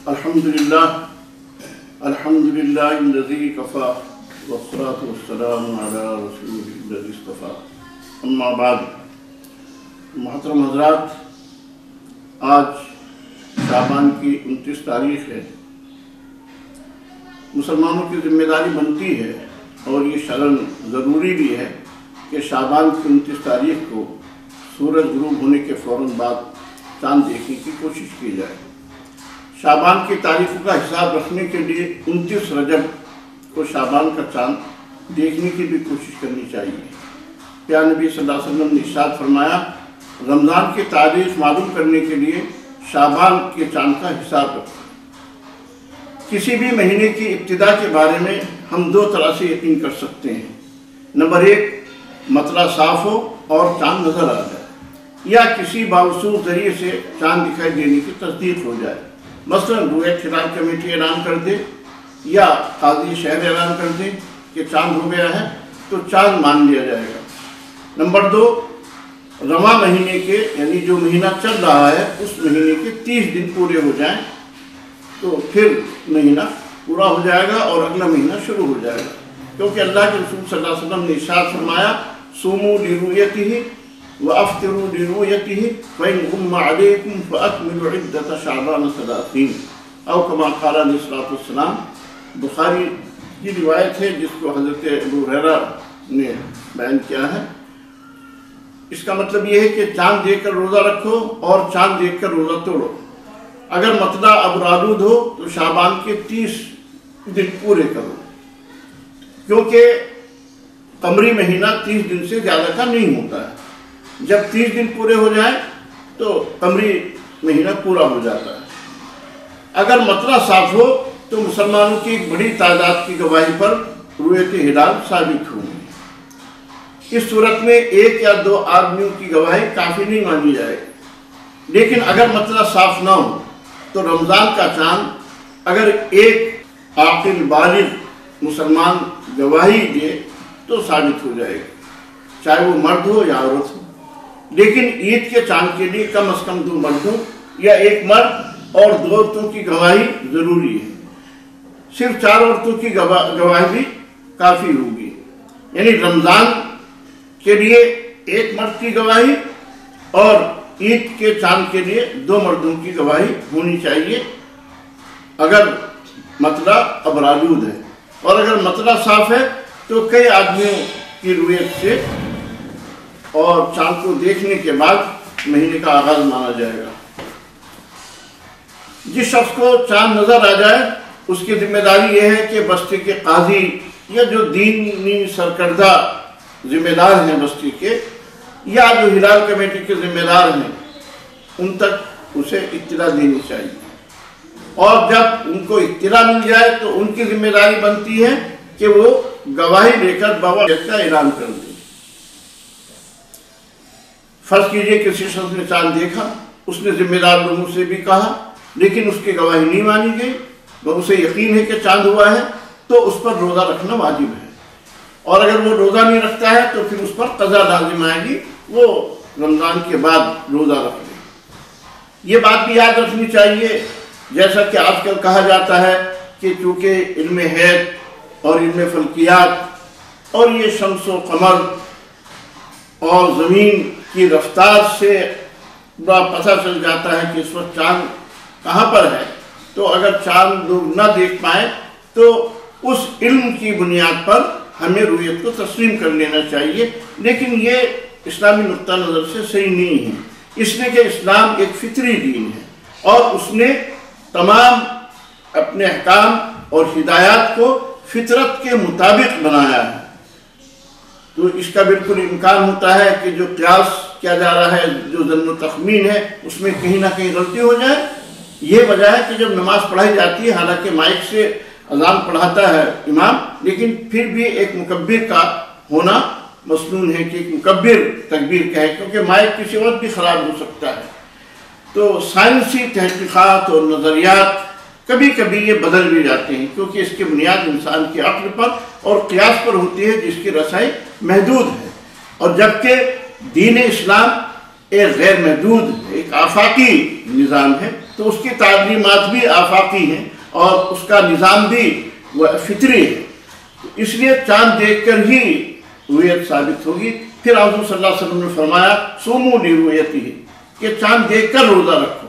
الحمدللہ الذی کفا والصلاة والسلام علی رسولہ الذی اصطفیٰ، اما بعد۔ محترم حضرات، آج شعبان کی 29 تاریخ ہے۔ مسلمانوں کی ذمہ داری بنتی ہے اور یہ شرعاً ضروری بھی ہے کہ شعبان کی 29 تاریخ کو سورج غروب ہونے کے فوراً بعد چاند دیکھنے کی کوشش کی جائے۔ شعبان کی تاریخوں کا حساب رکھنے کے لیے 29 رجب کو شعبان کا چاند دیکھنے کی بھی کوشش کرنی چاہیے۔ پیارے نبی صلی اللہ علیہ وسلم نے ارشاد فرمایا، رمضان کی تاریخ معلوم کرنے کے لیے شعبان کے چاند کا حساب رکھو۔ کسی بھی مہینے کی ابتدا کے بارے میں ہم دو طرح سے یقین کر سکتے ہیں۔ نمبر 1، مطلع صاف ہو اور چاند نظر آ جائے، یا کسی باوثوق ذریعے سے چاند دکھائی دینے کی تصدیق ہو جائے۔ مثلا رویت ہلال کمیٹی اعلان کر دے یا قاضی شہر اعلان کر دے کہ چاند ہو گیا ہے تو چاند مان لیا جائے گا۔ نمبر 2، رواں مہینے کے یعنی جو مہینہ چل رہا ہے اس مہینے کے 30 دن پورے ہو جائیں تو پھر مہینہ پورا ہو جائے گا اور اگلا مہینہ شروع ہو جائے گا، کیونکہ اللہ کے رسول صلی اللہ علیہ وسلم نے ارشاد فرمایا، صوموا لرؤیتہ وافطروا لرؤیتہ فإن غم علیکم فأکملوا عدۃ شعبان 30 او کما قال علیہ الصلوۃ والسلام۔ بخاری کی روایت ہے جس کو حضرت ابو ہریرہ نے بیان کیا ہے۔ اس کا مطلب یہ ہے کہ چاند دیکھ کر روزہ رکھو اور چاند دیکھ کر روزہ توڑو۔ اگر مطلع ابرآلود ہو تو شعبان کے 30 دن پورے کرو، کیونکہ قمری مہینہ 30 دن سے زیادہ کا نہیں ہوتا ہے۔ جب 30 دن پورے ہو جائیں تو قمری مہینہ پورا ہو جاتا ہے۔ اگر مطلع صاف ہو تو مسلمانوں کی ایک بڑی تعداد کی گواہی پر رؤیت ہلال ثابت ہوگی۔ اس صورت میں 1 یا 2 آدمیوں کی گواہی کافی نہیں مانی جائے گی۔ لیکن اگر مطلع صاف نہ ہو تو رمضان کا چاند اگر ایک عاقل بالغ مسلمان گواہی دے تو ثابت ہو جائے گا، چاہے وہ مرد ہو یا عورت ہو۔ لیکن عید کے چاند کے لیے کم از کم 2 مردوں یا 1 مرد اور 2 عورتوں کی گواہی ضروری ہے۔ صرف 4 عورتوں کی گواہی بھی کافی ہوگی، یعنی رمضان کے لیے 1 مرد کی گواہی اور عید کے چاند کے لیے 2 مردوں کی گواہی ہونی چاہیے اگر مطلع ابرآلود ہے، اور اگر مطلع صاف ہے تو کئی آدمیوں کی رؤیت سے اور چاند کو دیکھنے کے بعد مہینے کا آغاز مانا جائے گا۔ جس شخص کو چاند نظر آ جائے اس کی ذمہ داری یہ ہے کہ بستی کے قاضی یا جو دینی سرکردہ ذمہ دار ہیں بستی کے، یا جو ہلال کمیٹی کے ذمہ دار ہیں، ان تک اسے اطلاع دینی چاہیے، اور جب ان کو اطلاع مل جائے تو ان کی ذمہ داری بنتی ہے کہ وہ گواہی لے کر باوجہ کا اعلان کر دیں۔ فرض کیجئے کسی شخص نے چاند دیکھا، اس نے ذمہ دار لوگوں سے بھی کہا لیکن اس کی گواہی نہیں مانی گئی، اور اسے یقین ہے کہ چاند ہوا ہے تو اس پر روزہ رکھنا واجب ہے، اور اگر وہ روزہ نہیں رکھتا ہے تو پھر اس پر قضا لازم آئے گی، وہ رمضان کے بعد روزہ رکھ لے۔ یہ بات بھی یاد رکھنی چاہیے، جیسا کہ آج کل کہا جاتا ہے کہ چونکہ علم حیض اور علم فلکیات اور یہ شمس و قمر اور زمین کی رفتار سے پتہ چل جاتا ہے کہ اس وقت چاند کہاں پر ہے، تو اگر چاند لوگ نہ دیکھ پائیں تو اس علم کی بنیاد پر ہمیں رؤیت کو تسلیم کر لینا چاہیے، لیکن یہ اسلامی نقطہ نظر سے صحیح نہیں ہے، اس لیے کہ اسلام ایک فطری دین ہے اور اس نے تمام اپنے احکام اور ہدایات کو فطرت کے مطابق بنایا ہے۔ تو اس کا بالکل امکان ہوتا ہے کہ جو قیاس کیا جا رہا ہے، جو ظن و تخمین ہے، اس میں کہیں نہ کہیں غلطی ہو جائے۔ یہ وجہ ہے کہ جب نماز پڑھائی جاتی ہے، حالانکہ مائک سے اذان پڑھاتا ہے امام، لیکن پھر بھی ایک مکبر کا ہونا مسنون ہے کہ ایک مکبر تکبیر کہے، کیونکہ مائک کسی وقت بھی خراب ہو سکتا ہے۔ تو سائنسی تحقیقات اور نظریات کبھی کبھی یہ بدل بھی جاتے ہیں، کیونکہ اس کی بنیاد انسان کی عقل پر اور قیاس پر ہوتی ہے جس کی رسائی محدود ہے، اور جبکہ دین اسلام ایک غیر محدود ایک آفاقی نظام ہے تو اس کی تعلیمات بھی آفاقی ہیں اور اس کا نظام بھی فطری ہے. اس لیے چاند دیکھ کر ہی رویت ثابت ہوگی. پھر حضور صلی اللہ علیہ وسلم نے فرمایا سومو لرؤیتہ کہ چاند دیکھ کر روزہ رکھو.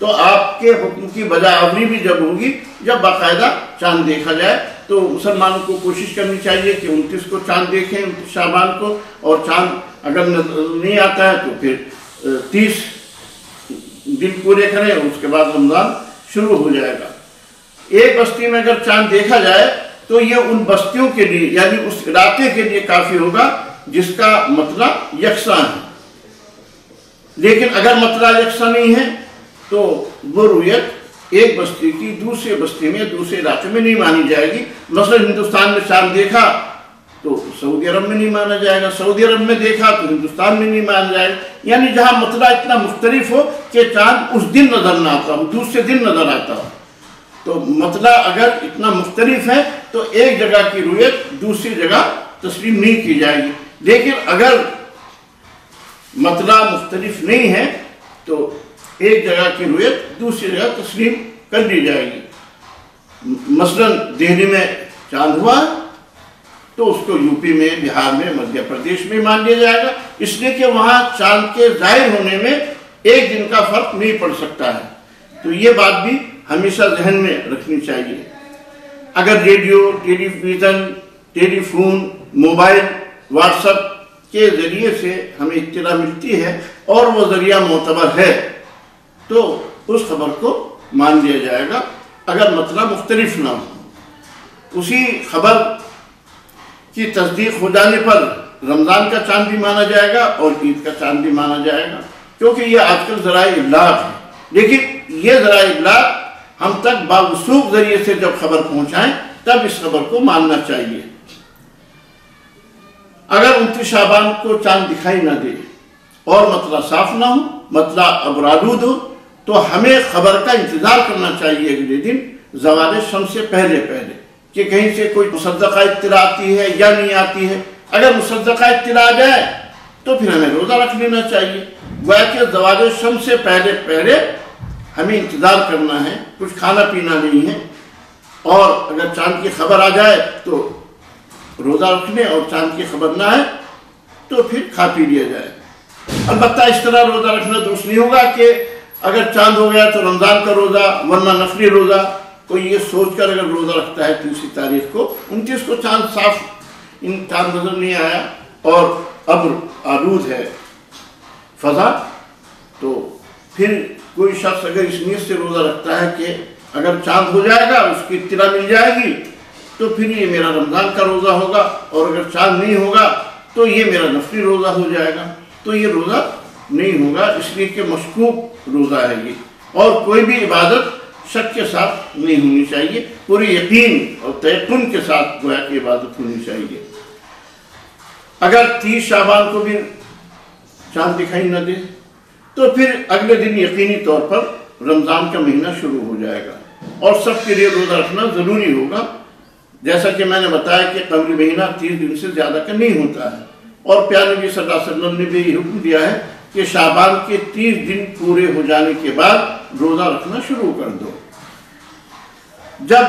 تو آپ کے حکم کی بجاوری بھی جب ہوگی جب باقاعدہ چاند دیکھا جائے. تو مسلمانوں کو کوشش کرنی چاہیے کہ 29 کو چاند دیکھیں، 29 شعبان کو، اور چاند اگر نہیں آتا ہے تو پھر 30 دن پورے کریں اور اس کے بعد رمضان شروع ہو جائے گا. ایک بستی میں اگر چاند دیکھا جائے تو یہ ان بستیوں کے لیے یعنی اس علاقے کے لیے کافی ہوگا جس کا مطلع یکساں ہے. لیکن اگر مطلع یکساں نہیں ہے تو وہ رویت ایک بستی کی دوسرے بستی میں دوسرے علاقے میں نہیں مانی جائے گی. مثلا ہندوستان میں چاند دیکھا تو سعودی عرب میں نہیں مانا جائے گا، سعودی عرب میں دیکھا تو ہندوستان میں نہیں مانا جائے گا. یعنی جہاں مطلع اتنا مختلف ہو کہ چاند اس دن نظر نہ آتا ہو، دوسرے دن نظر آتا ہو. تو مطلع اگر اتنا مختلف ہے تو ایک جگہ کی رویت دوسری جگہ تسلیم نہیں کی جائے گی. لیکن اگر مطلع مختلف نہیں ہے تو ایک جگہ کی رویت دوسری جگہ تسلیم کر دی جائے گی. مثلا دہلی میں چاند ہوا تو اس کو یو پی میں، بہار میں، مدھیہ پردیش میں مان لیا جائے گا، اس لیے کہ وہاں چاند کے ظاہر ہونے میں ایک دن کا فرق نہیں پڑ سکتا ہے. تو یہ بات بھی ہمیشہ ذہن میں رکھنی چاہیے. اگر ریڈیو، ٹیلی ویژن، ٹیلی فون، موبائل، واٹس ایپ کے ذریعے سے ہمیں اطلاع ملتی ہے اور وہ ذریعہ معتبر ہے تو اس خبر کو مان لیا جائے گا اگر مطلع مختلف نہ ہو. اسی خبر کی تصدیق ہو جانے پر رمضان کا چاند بھی مانا جائے گا اور عید کا چاند بھی مانا جائے گا، کیونکہ یہ آج کل ذرائع ابلاغ ہے. لیکن یہ ذرائع ابلاغ ہم تک باوثوق ذریعے سے جب خبر پہنچائیں تب اس خبر کو ماننا چاہیے. اگر 29 شعبان کو چاند دکھائی نہ دے اور مطلع صاف نہ ہو، مطلع ابرآلود ہو، تو ہمیں خبر کا انتظار کرنا چاہیے اگلے دن زوال شمس سے پہلے کہ کہیں سے کوئی مصدقہ اطلاع آتی ہے یا نہیں آتی ہے. اگر مصدقہ اطلاع آ جائے تو پھر ہمیں روزہ رکھ لینا چاہیے. گویا کہ زوال شمس سے پہلے ہمیں انتظار کرنا ہے، کچھ کھانا پینا نہیں ہے. اور اگر چاند کی خبر آ جائے تو روزہ رکھنے، اور چاند کی خبر نہ آئے تو پھر کھا پی لیا جائے. البتہ اس طرح روزہ رکھنا درست نہیں ہوگا کہ اگر چاند ہو گیا تو رمضان کا روزہ ورنہ نفلی روزہ. کوئی یہ سوچ کر اگر روزہ رکھتا ہے 30 تاریخ کو، 29 کو چاند صاف چاند نظر نہیں آیا اور ابر آلود ہے فضا، تو پھر کوئی شخص اگر اس نیت سے روزہ رکھتا ہے کہ اگر چاند ہو جائے گا اس کی اطلاع مل جائے گی تو پھر یہ میرا رمضان کا روزہ ہوگا، اور اگر چاند نہیں ہوگا تو یہ میرا نفلی روزہ ہو جائے گا، تو یہ روزہ نہیں ہوگا، اس لیے کہ مشکوک روزہ ہے یہ. اور کوئی بھی عبادت شک کے ساتھ نہیں ہونی چاہیے، پوری یقین اور تیقن کے ساتھ گویا کی عبادت ہونی چاہیے. اگر 30 شعبان کو بھی چاند دکھائی نہ دے تو پھر اگلے دن یقینی طور پر رمضان کا مہینہ شروع ہو جائے گا اور سب کے لیے روزہ رکھنا ضروری ہوگا. جیسا کہ میں نے بتایا کہ قمری مہینہ 30 دن سے زیادہ کا نہیں ہوتا ہے، اور پیارے نبی صلی اللہ علیہ وسلم نے بھی یہ حکم دیا ہے کہ شعبان کے 30 دن پورے ہو جانے کے بعد روزہ رکھنا شروع کر دو. جب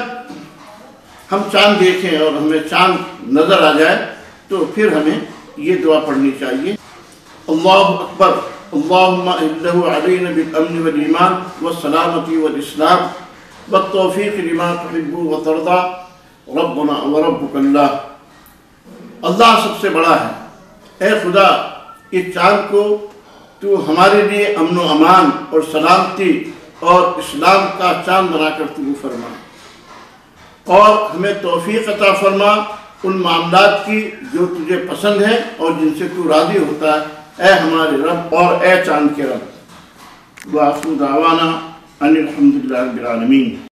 ہم چاند دیکھیں اور ہمیں چاند نظر آ جائے تو پھر ہمیں یہ دعا پڑھنی چاہیے: اللہ اکبر، اللہم اہلہ علینا بالامن والایمان والسلامتی والاسلام والتوفیق لما تحب وترضى ربنا وربک اللہ. اللہ سب سے بڑا ہے. اے خدا، اس چاند کو تو ہمارے لیے امن و امان اور سلامتی اور اسلام کا چاند بنا کر تو فرما، اور ہمیں توفیق عطا فرما ان معاملات کی جو تجھے پسند ہیں اور جن سے تو راضی ہوتا ہے، اے ہمارے رب اور اے چاند کے رب. وآخر دعوانا ان الحمدللہ رب العالمین.